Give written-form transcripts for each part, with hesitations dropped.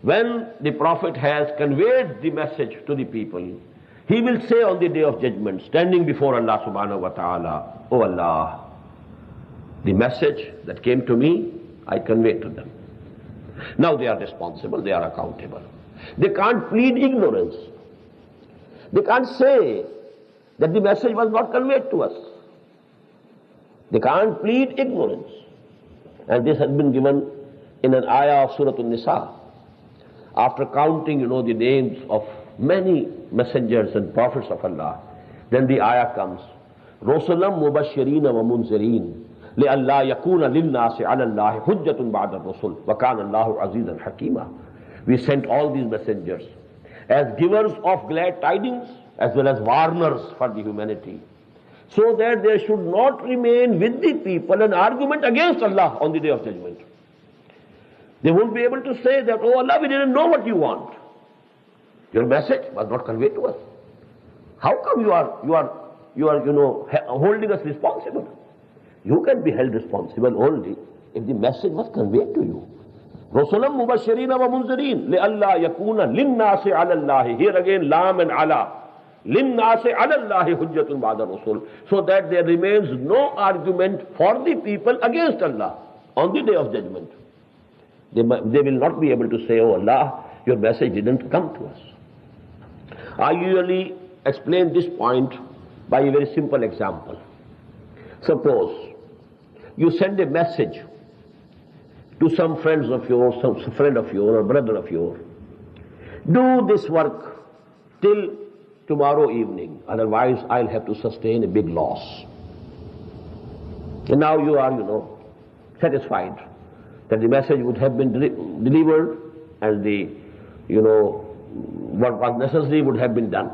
When the Prophet has conveyed the message to the people, he will say on the Day of Judgment, standing before Allah subhanahu wa ta'ala, "Oh Allah, the message that came to me, I conveyed to them." Now they are responsible, they are accountable. They can't plead ignorance. They can't say that the message was not conveyed to us. They can't plead ignorance. And this has been given in an ayah of Surah An-Nisa. After counting, the names of many messengers and prophets of Allah, then the ayah comes, رُسُلًا مُبَشِّرِينَ وَمُنذِرِينَ لِأَلَّا يَكُونَ لِلنَّاسِ عَلَى اللَّهِ حُجَّةٌ بَعْدَ الرُّسُلِ وَكَانَ اللَّهُ عَزِيزًا حَكِيمًا. We sent all these messengers as givers of glad tidings as well as warners for the humanity, so that there should not remain with the people an argument against Allah on the Day of Judgment. They won't be able to say that, "Oh Allah, we didn't know what you want. Your message was not conveyed to us. How come you are holding us responsible?" You can be held responsible only if the message was conveyed to you. رُسُلًا مُبَشِّرِينَ وَمُنذِرِينَ لِأَلَّا يَكُونَ لِلنَّاسِ عَلَى اللَّهِ. Here again, lam and ala. لِلنَّاسِ عَلَى اللَّهِ حُجَّةٌ بَعْدَ الرُّسُلِ. So that there remains no argument for the people against Allah on the Day of Judgment. They will not be able to say, "Oh Allah, your message didn't come to us." I usually explain this point by a very simple example. Suppose you send a message to some friends of yours, some friend of yours or brother of yours, "Do this work till tomorrow evening, otherwise I'll have to sustain a big loss." And now you are, satisfied that the message would have been delivered and what was necessary would have been done.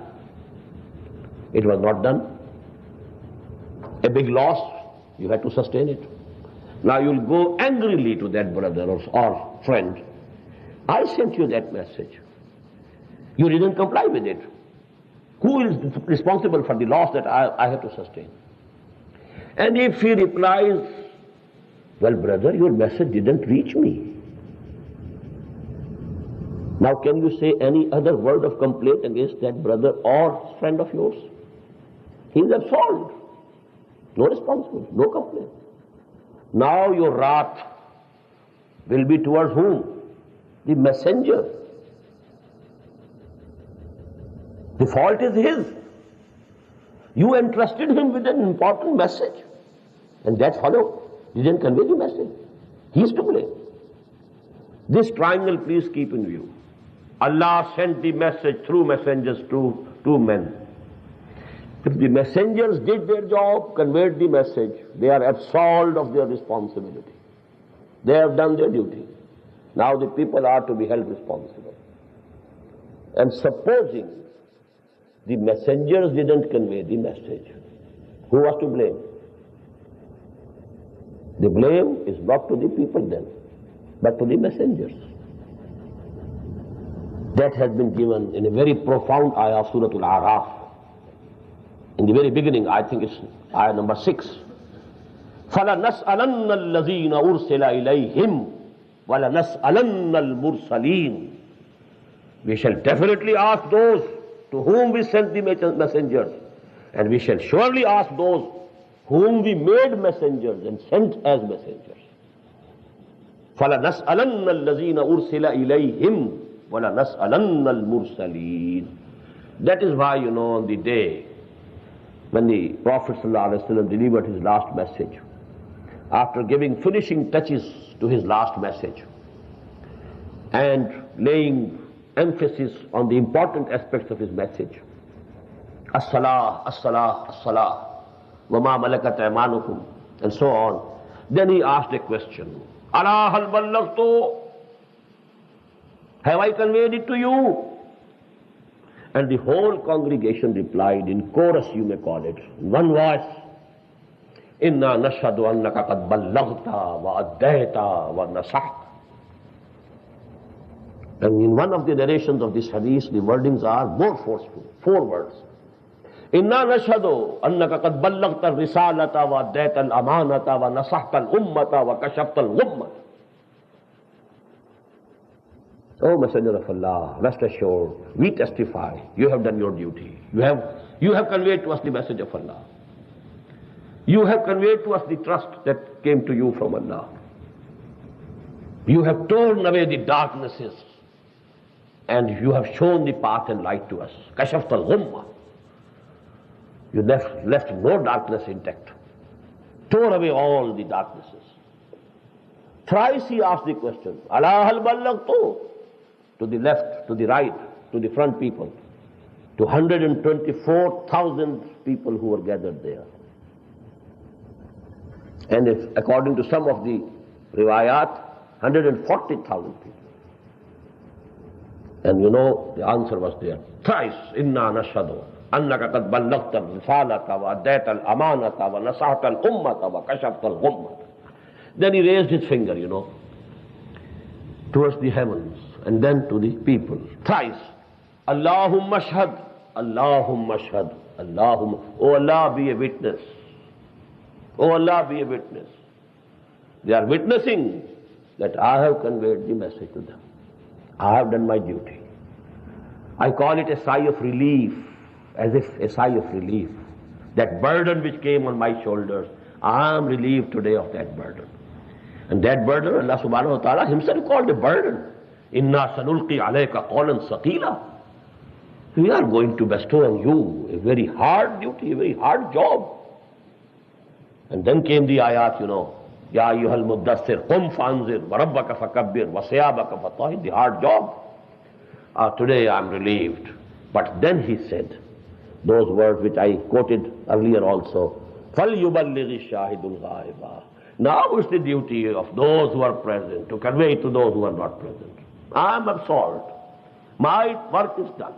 It was not done. A big loss, you had to sustain it. Now you'll go angrily to that brother or friend. "I sent you that message. You didn't comply with it. Who is responsible for the loss that I have to sustain?" And if he replies, "Well, brother, your message didn't reach me." Now can you say any other word of complaint against that brother or friend of yours? He is absolved. No responsibility, no complaint. Now your wrath will be towards whom? The messenger. The fault is his. You entrusted him with an important message, and that fellow didn't convey the message. He is to blame. This triangle please keep in view. Allah sent the message through messengers to two men. If the messengers did their job, conveyed the message, they are absolved of their responsibility. They have done their duty. Now the people are to be held responsible. And supposing the messengers didn't convey the message, who was to blame? The blame is not to the people then, but to the messengers. That has been given in a very profound ayah of Surah Al-A'raf. In the very beginning, I think it's ayah number 6. فَلَنَسْأَلَنَّ الَّذِينَ أُرْسِلَ إِلَيْهِمْ وَلَنَسْأَلَنَّ الْمُرْسَلِينَ. We shall definitely ask those to whom we sent the messengers, and we shall surely ask those whom we made messengers and sent as messengers. فَلَنَسْأَلَنَّ الَّذِينَ أُرْسِلَ إِلَيْهِمْ وَلَنَسْأَلَنَّ الْمُرْسَلِينَ. That is why, on the day when the Prophet ﷺ delivered his last message, after giving finishing touches to his last message and laying emphasis on the important aspects of his message, as-salah, as-salah, as-salah, wa ma malakat aymanukum, and so on, then he asked a question, ala hal ballaghtu, have I conveyed it to you? And the whole congregation replied in chorus, you may call it, in one voice, inna nashhadu annaka qad ballaghta wa addayta wa nasahta. And in one of the narrations of this hadith, the wordings are more forceful, 4 words. Inna nashhadu annaka qad ballaghta risalata wa addayta al-amanata wa nasahta al-ummata wa kashafta al-ghummata. O Messenger of Allah, rest assured, we testify, you have done your duty. You have conveyed to us the message of Allah. You have conveyed to us the trust that came to you from Allah. You have torn away the darknesses and you have shown the path and light to us. Kashafta al-ghumma. You left no darkness intact. Tore away all the darknesses. Thrice he asked the question, Ala hal ballagtu? To the left, to the right, to the front people, to 124,000 people who were gathered there. And if, according to some of the riwayat, 140,000 people. And you know, the answer was there. Thrice, inna nashhadu annaka qad ballagta risalata wa adayta al-amanata wa nasahta al-ummata wa kashafta al-ghummata. Then he raised his finger, you know, towards the heavens and then to the people. Thrice, Allahumma shahad, Allahumma shahad, Allahumma. Oh Allah, be a witness. Oh Allah, be a witness. They are witnessing that I have conveyed the message to them. I have done my duty. I call it a sigh of relief, as if a sigh of relief. That burden which came on my shoulders, I am relieved today of that burden. And that burden, Allah subhanahu wa ta'ala himself called a burden. Inna sanulqi alayka qawlan saqila. We are going to bestow on you a very hard duty, a very hard job. And then came the ayat, you know, Ya ayyuhal muddassir, qum fa'anzir, wa rabbaka fakabbir, wa siyabaka fatahir, the hard job. Today I am relieved. But then he said, those words which I quoted earlier also, فَلْيُبَلِّغِ الشَّاهِدُ الْغَائِبَ. Now it's the duty of those who are present to convey to those who are not present. I am absolved. My work is done.